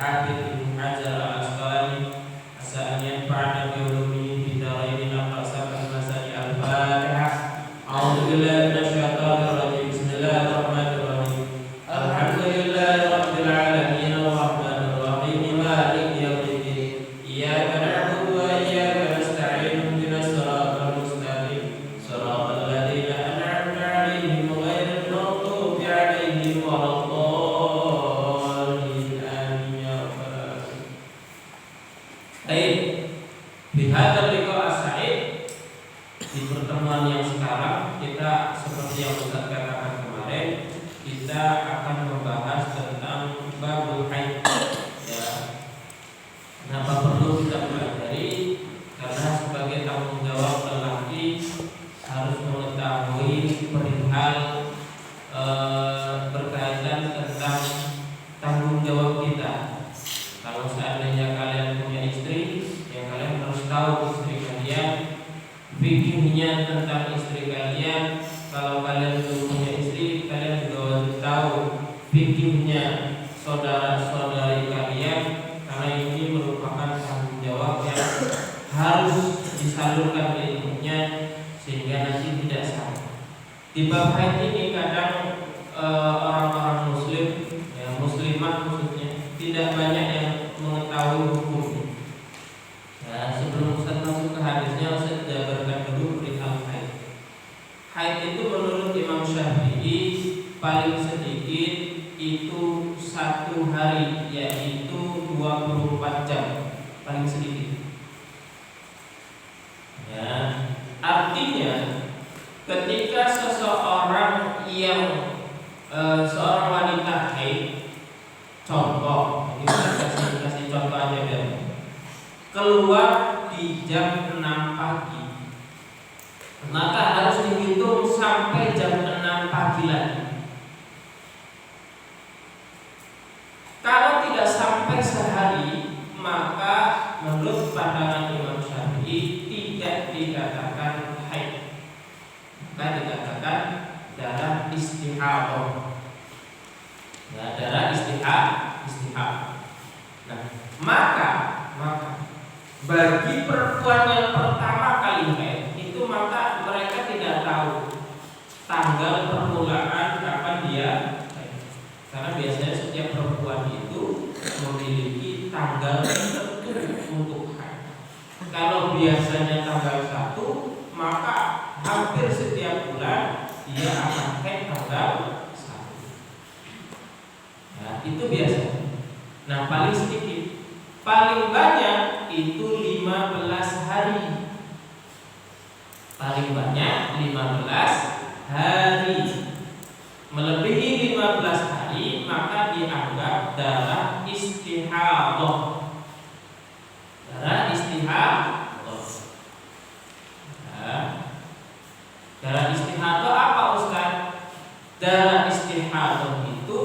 Al-Hafidz Ibnu Hajar Al-Asqalani asa an yanfa'ana bi ulumihi fid dharain aqsam al-masani al-Fatihah. A'udzu billahi minasyaitonir rajim. Bismillahirrahmanirrahim. Alhamdulillahi rabbil alamin arrahmanir rahim maliki yaumiddin. Iyyaka na'budu wa iyyaka nasta'in ihdinas siratal mustaqim siratal ladzina an'amta 'alaihim ghairil maghdubi 'alaihim waladdallin. Amin ya rabbal alamin. Baik, bihadzal liqa' as-sa'id, di pertemuan yang sekarang kita seperti yang Ustaz katakan kemarin, kita akan membahas tentang babul haid. Ya. Kenapa perlu kita pelajari? Karena sebagai tanggung jawab lelaki harus mengetahui perihal berkaitan tentang tanggung jawab kita. Kalau seandainya kalian punya istri, ya kalian harus tahu istri kalian, fikihnya tentang istri kalian. Kalau kalian belum punya istri, kalian juga wajib tahu fikihnya saudara-saudari kalian, karena ini merupakan tanggung jawab yang harus disalurkan ilmunya sehingga nanti tidak salah. Di bab haid ini kadang orang-orang muslim, ya muslimah maksudnya, tidak banyak yang mengetahui hukumnya. Nah, sebelum Ustaz masuk ke hadisnya, Ustaz jabarkan dulu perihal haid. Haid itu menurut Imam Syafi'i paling sedikit itu 1 hari, yaitu 24 jam paling sedikit. Ya, artinya ketika seseorang yang seorang wanita haid, contoh, ini saya kasih contoh aja biar keluar di jam 6 pagi, maka harus dihitung sampai jam 6 pagi lagi. Kalau tidak sampai sehari, maka menurut pandangan Imam Syafi'i tidak dikatakan haid, maka dikatakan darah istihadah. Ya, darah istihadah. Nah, maka bagi perempuan yang pertama kali haid itu, maka mereka tidak tahu tanggal permulaan kapan dia haid. Karena biasanya setiap perempuan itu memiliki tanggal tertentu untuk haid. Kalau biasanya tanggal 1, maka hampir setiap bulan dia akan haid tanggal 1. Nah, itu biasa. Nah, paling sedikit, paling banyak itu 15 hari. Paling banyak 15 hari. Melebihi 15 hari maka dianggap darah istihadah. Darah istihadah. Nah, darah istihadah apa Ustaz? Darah istihadah itu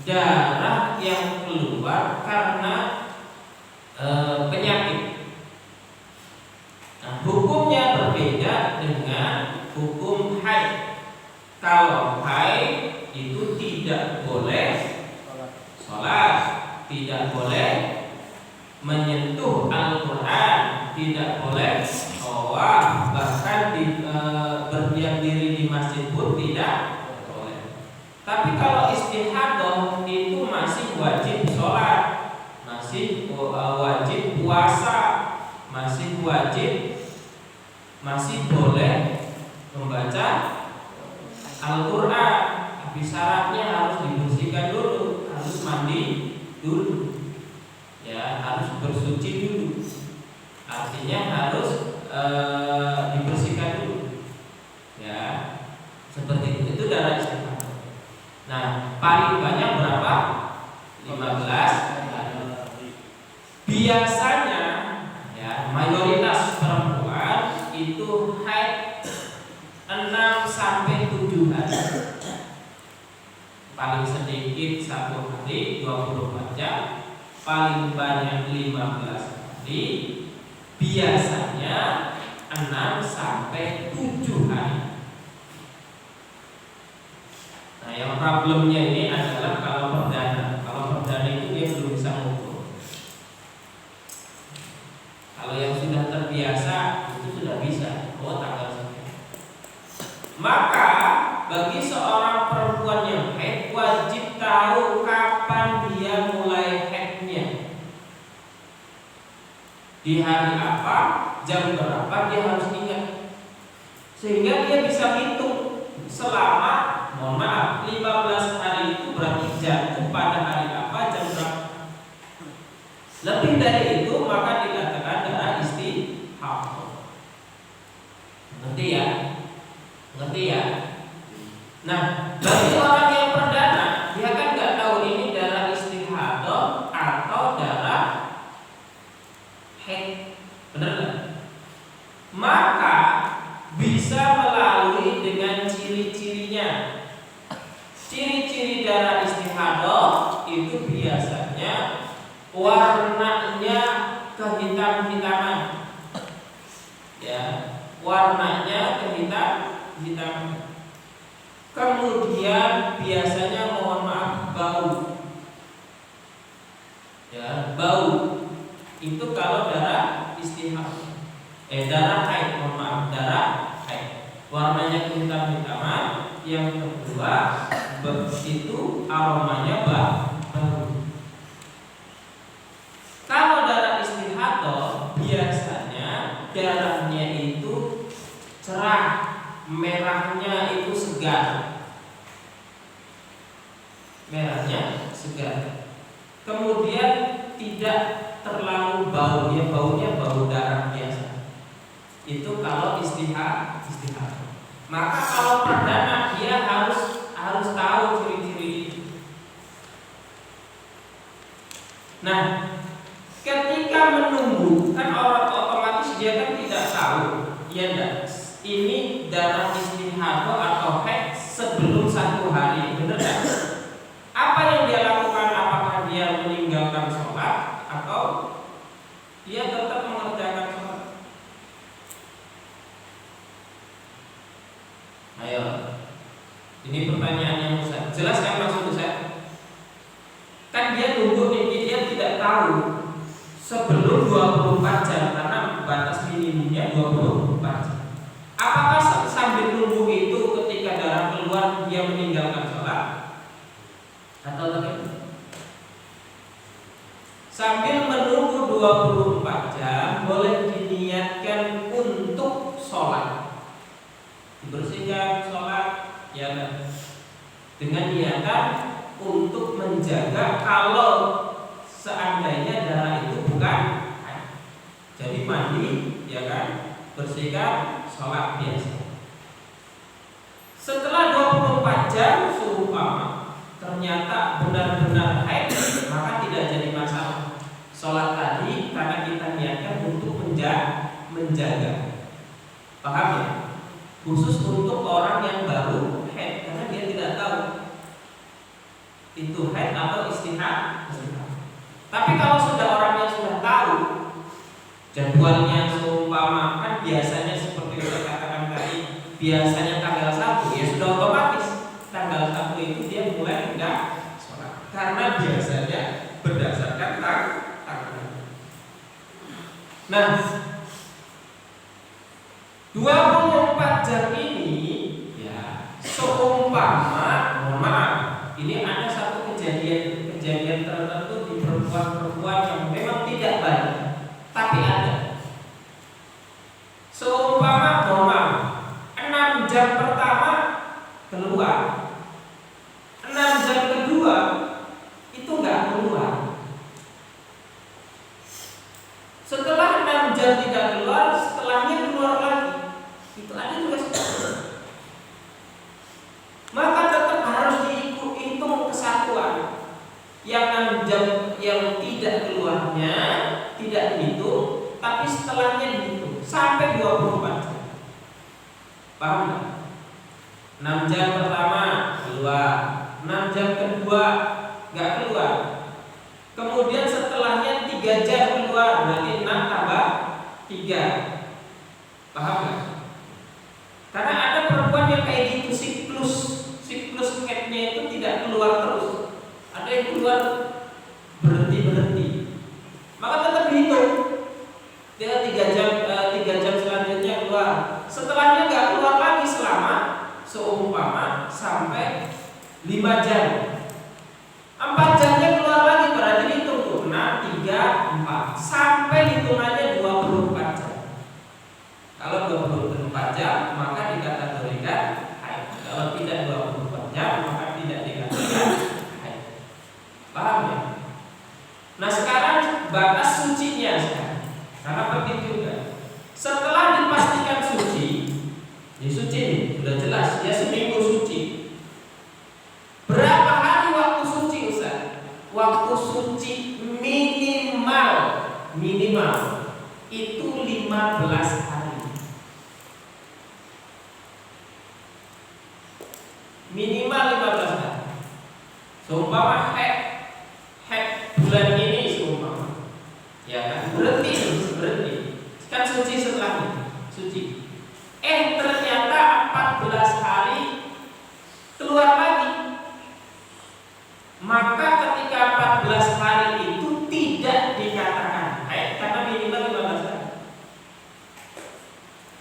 darah yang keluar karena penyakit. Nah, hukumnya berbeda dengan hukum haid. Kalau haid itu tidak boleh sholat, tidak boleh menyentuh Al-Quran, tidak boleh tawaf, bahkan berdiam diri di masjid pun tidak boleh. Tapi kalau istihadah itu masih wajib sholat, masih wajib puasa, masih boleh membaca Al-Quran. Tapi syaratnya harus dibersihkan dulu, harus mandi dulu, ya harus bersuci dulu. Artinya harus dibersihkan dulu, ya seperti itu. Itu darah istihadah. Nah, paling banyak berapa? 15. Biasanya ya mayoritas perempuan itu haid 6 sampai 7 hari. Paling sedikit 1 hari 24 jam, paling banyak 15 hari. Biasanya 6 sampai 7 hari. Nah, yang problemnya ini adalah kalau perdana itu dia belum bisa kapan dia mulai haidnya, di hari apa, jam berapa dia harus ingat, sehingga dia bisa hitung selama, mohon maaf, 15 hari itu berarti jatuh pada hari apa, jam berapa. Lebih dari itu maka dikatakan darah istihadah. Ngerti ya? Ngerti ya? Nah, bagi orang yang perdana, dia kan nggak tahu ini darah istihadah atau darah haid, benar nggak? Maka bisa melalui dengan ciri-cirinya. Ciri-ciri darah istihadah itu biasanya warnanya kehitam-hitaman, ya, warnanya kehitam-hitaman. Kemudian biasanya, mohon maaf, bau, ya, bau. Itu kalau darah istihadah, darah haid, mohon maaf, darah haid. Warnanya kehitam-hitaman. Yang kedua, itu aromanya bau. Kalau darah istihadah biasanya darahnya itu cerah, merahnya itu segar. Merahnya segar. Kemudian tidak terlalu bau, ya, baunya bau darah biasa. Itu kalau istihadah. Maka kalau perdana dia harus tahu ciri-ciri itu. Nah, ketika menunggu, kan orang otomatis dia kan tidak tahu, ya enggak, ini darah istihadah atau haid sebelum 1 hari, benar kan? Apa yang dia lakukan? Apakah dia meninggalkan sholat atau dia tetap mengerjakan sholat? Ayo, ini pertanyaan yang besar. Jelas kan maksud saya? Kan dia nunggu ini, dia tidak tahu sebelum 24 jam, karena batas minimumnya 24 jam. Apakah sambil nunggu itu ketika darah keluar dia meninggalkan sholat? Atau bagaimana? Sambil menunggu 24 jam boleh diniatkan untuk sholat, dibersihkan sholat, ya kan? Dengan niatan untuk menjaga kalau seandainya darah itu bukan haid. Jadi mandi, ya kan, bersihkan, sholat biasa. Setelah 24 jam seumpama ternyata benar-benar haid, maka tidak jadi masalah sholat tadi, karena kita niatkan untuk menjaga. Paham ya? Khusus untuk orang yang baru haid, karena dia tidak tahu itu haid atau istihadah. Tapi kalau sudah orang yang sudah tahu jadwalnya, seumpama kan biasanya seperti yang saya katakan tadi, biasanya tanggal 1, ya sudah otomatis tanggal 1 itu dia mulai enggak sholat, karena biasanya berdasarkan tanggal. Nah, 24 jam ini, ya, seumpama, mohon maaf, ini ada satu kejadian tertentu di perempuan-perempuan yang memang tidak baik, tapi ada. Seumpama, mohon maaf, 6 jam pertama keluar, 6 jam kedua itu enggak keluar. Setelah 6 jam tidak keluar, setelahnya keluar lagi. Itu ada juga seperti. Maka tetap harus dihitung kesatuan. Yang 6 jam yang tidak keluarnya tidak dihitung, tapi setelahnya dihitung sampai 24 jam. Paham nggak? 6 jam pertama keluar, 6 jam kedua nggak keluar. Kemudian setelahnya 3 jam keluar, berarti 6 tambah 3. Paham nggak? Karena ada perempuan yang kayak gitu, siklus haidnya itu tidak keluar terus. Ada yang keluar berhenti. Maka tetap dihitung. Dia 3 jam selanjutnya keluar. Setelahnya nggak keluar lagi selama seumpama sampai 5 jam. 4 jamnya keluar Paham ya? Nah sekarang batas sucinya sekarang. Karena penting juga. Setelah dipastikan suci, ya suci nih, sudah jelas dia seminggu suci. Berapa hari waktu suci Ustaz? Waktu suci minimal itu 15 hari. Minimal 15 hari. Seumpama haid bulan ini seumpama, ya kan berhenti kan suci setelahnya suci. Ternyata 14 hari keluar lagi. Maka ketika 14 hari itu tidak dikatakan haid karena minimal 15 hari.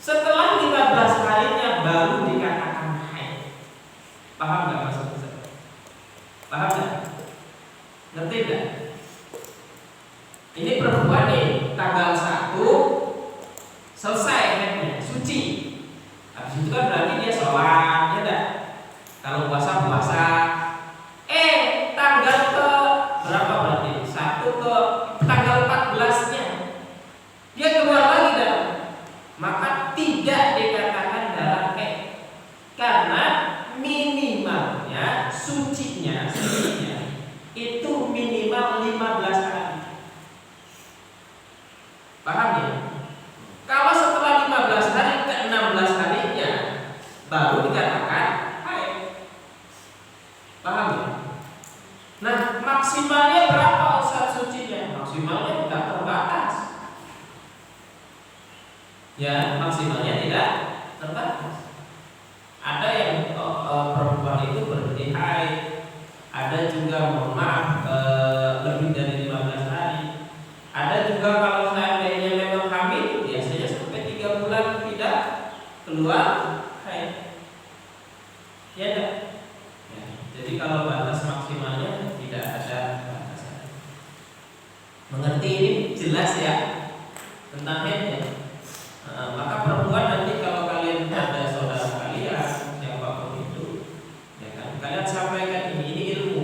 Setelah 15 harinya baru dikatakan haid. Paham nggak maksud saya? Paham nggak? Ngerti nggak? Ini perempuan nih tanggal 1 selesai haidnya, suci. Habis itu kan berarti dia sholat, ya enggak? Kalau puasa. Tanggal ke berapa berarti? 1 ke tanggal 14-nya dia keluar lagi darah. Maka tidak dikatakan darah haid karena minimalnya sucinya itu minimal 15 hari. Paham ya? Kalau setelah 15 hari ke 16 harinya baru dikatakan haid. Paham ya? Nah, maksimalnya berapa Ustaz sucinya? Maksimalnya tidak terbatas. Ya, maksimalnya tidak terbatas. Ada yang perempuan itu berhenti haid. Ada juga mohon maaf lebih dari 15 hari. Ada juga kalau seandainya memang hamil, biasanya sampai 3 bulan tidak keluar haid. Ya enggak? Ya, jadi kalau batas maksimalnya tidak ada batasan. Mengerti ini jelas ya tentang haidnya. Maka perempuan nanti kalau kalian ada saudara kalian siapapun itu, ya kan, kalian sampaikan ini ilmu,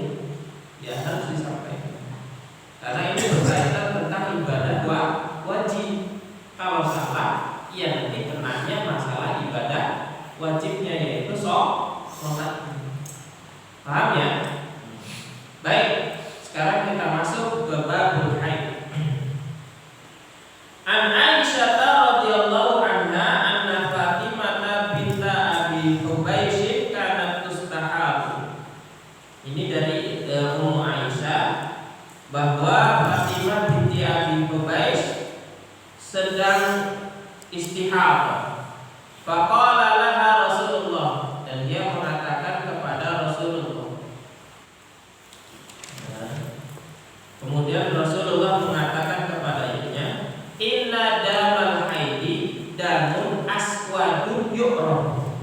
ya harus disampaikan. Karena ini berkaitan tentang ibadah wajib. Kalau salah, ya nanti kenanya masalah ibadah wajibnya yaitu sholat. Paham ya? Baik, sekarang kita masuk ke babul haid. An Aisyah radhiyallahu anha anna Fatimah binta Abi Hubaysh kanat tustahab. Ini dari Ummu Aisyah bahwa Fatimah binti Abi Hubaysh sedang istihadah. Faqala laha Rasulullah, dan dia mengatakan kepada Rasulullah. Kemudian Rasulullah mengatakan kepada ibunya, inna damal haidi damun aswadun yu'raf.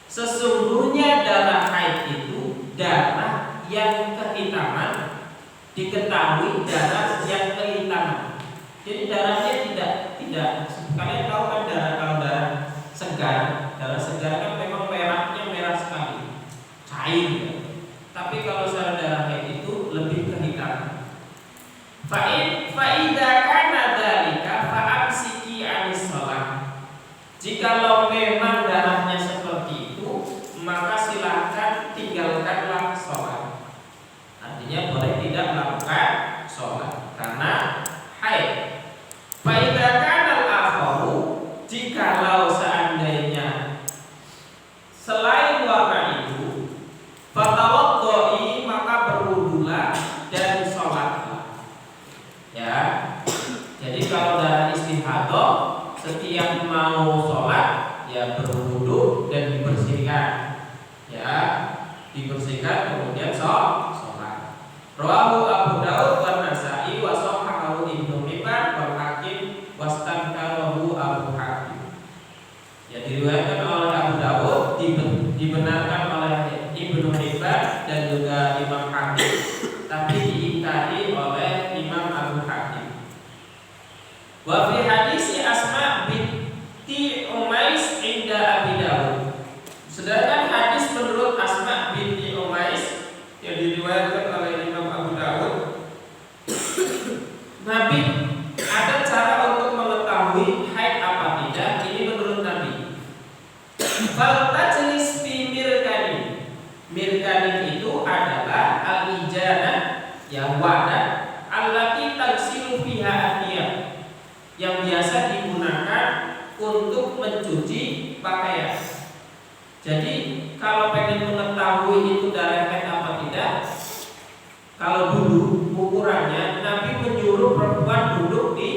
Sesungguhnya darah haid itu darah yang kehitaman, diketahui darah yang kehitaman. Jadi darahnya tidak kalian tahu kan kalau darah segar kan memang merahnya merah sekali, cair. Tapi kalau darah haid itu lebih kehitaman. Fa'idha kana dzalika fa'amsiki 'anis shalah. Jikalau memang darahnya seperti itu, maka silakan tinggalkanlah sholat. Artinya boleh tidak melakukan sholat karena haid. Fa'idha kana al-akharu, jikalau seandainya selain warna itu, fatawaddai, maka berwudulah dan sholatlah. Ya, jadi kalau darah istihadah setiap mau sholat ya berwudu dan dibersihkan, ya dibersihkan kemudian sholat. Rawahu Abu Daud wa Nasa'i wa shahhahu Ibnu Hibban wal Hakim wastankarahu Abu Hatim. Ya diriwayatkan oleh Abu Daud, dibenarkan oleh Ibnu Hibban dan juga Imam Hakim, tapi diingkari oleh Imam Abu Hatim. Wa fi hadis Asma binti Umais inda Abi Dawud. Sedangkan hadis menurut Asma binti Umais yang diriwayatkan oleh Imam Abu Dawud ya wadah allati tagsilu fiha adiyah, yang biasa digunakan untuk mencuci pakaian. Jadi kalau pengen mengetahui itu darah haid apa tidak, kalau dulu ukurannya Nabi menyuruh perempuan duduk di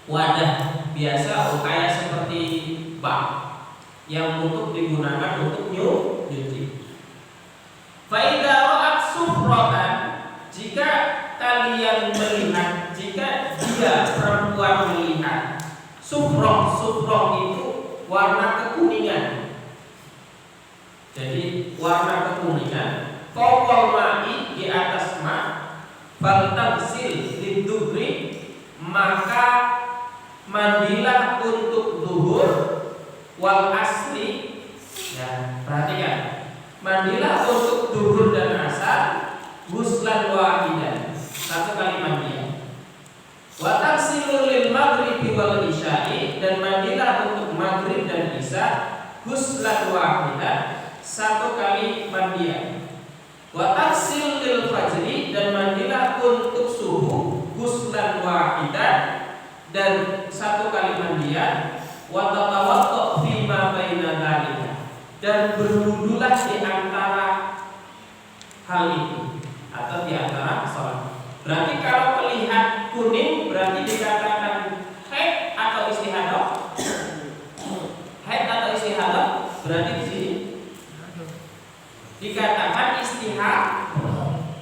wadah biasa, kayak seperti bak yang untuk digunakan untuk nyuci. Faida ra'at sufratan, jika kalian melihat, jika dia perempuan melihat sufroh itu warna kekuningan. Jadi warna kekuningan, fawqal ma'i, di atas ma, fal tagsil lidubri, maka mandilah untuk zuhur, wal asli, ya perhatikan, mandilah untuk zuhur dan asar, ghuslan wahidan, satu kali mandian. Wa tagsilu lil maghribi wal isya'i, dan mandilah untuk maghrib dan isya, ghuslan wahidan, satu kali mandian. Wa tagsil lil fajri, dan mandilah untuk subuh, ghuslan wahidan, dan satu kali mandian. Wa tatawaddo fi ma baina dzalika, dan berwudulah di antara hal itu atau di antara salat. Berarti kalau terlihat kuning berarti dikatakan haid atau istihadah? Haid atau istihadah? Berarti di sini dikatakan istihadah.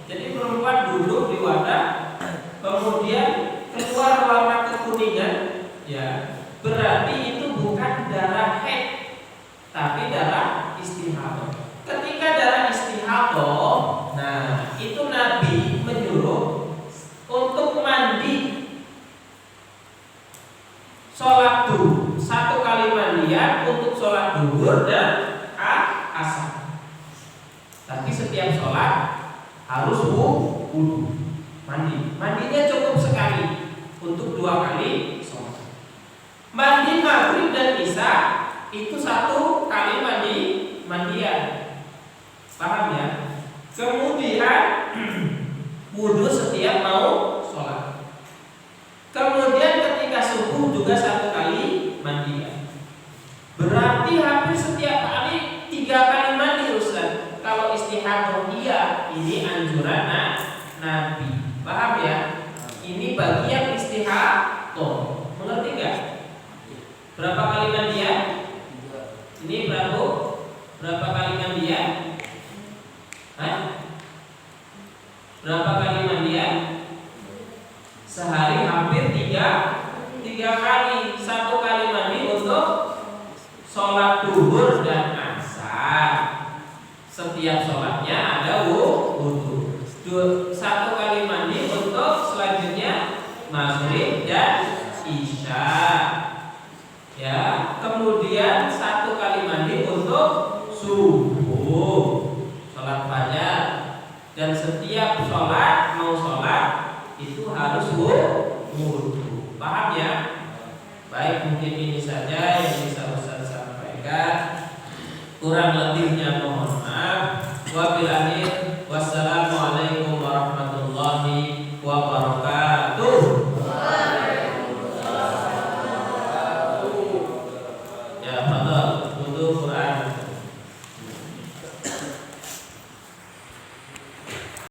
Jadi perempuan duduk di wadah, kemudian keluar warna kekuningan, ya berarti itu bukan darah haid, tapi darah istihadah. Ketika darah istihadah, nah itu Nabi menyuruh untuk mandi sholat duhur, satu kali mandian untuk sholat duhur dan asar. Tapi setiap sholat harus wudu, mandinya cukup sekali untuk 2 kali sholat. Mandi maghrib dan isya itu 1 kali mandian, paham ya? Kemudian wudu setiap mau sholat. Kemudian ketika subuh juga 1 kali mandian. Berarti hampir setiap hari 3 kali mandi, Ustaz. Kalau istihadah iya, ini anjuran Nabi. Paham ya? Ini bagian istihadah. Mengerti enggak? Berapa kali mandian? Ini berapa kali mandian? Berapa kali mandian? Sehari hampir 3 kali. 1 kali mandi untuk sholat duhur dan asar. Setiap sholatnya ada wudu. 1 kali mandi untuk selanjutnya maghrib dan isya. Ya, kemudian 1 kali mandi untuk subuh, sholat fajar. Dan setiap mau sholat itu harus wudu. Paham ya? Baik, mungkin ini saja yang bisa Ustaz sampaikan. Kurang lebihnya mohon maaf. Wabillahi wassalamu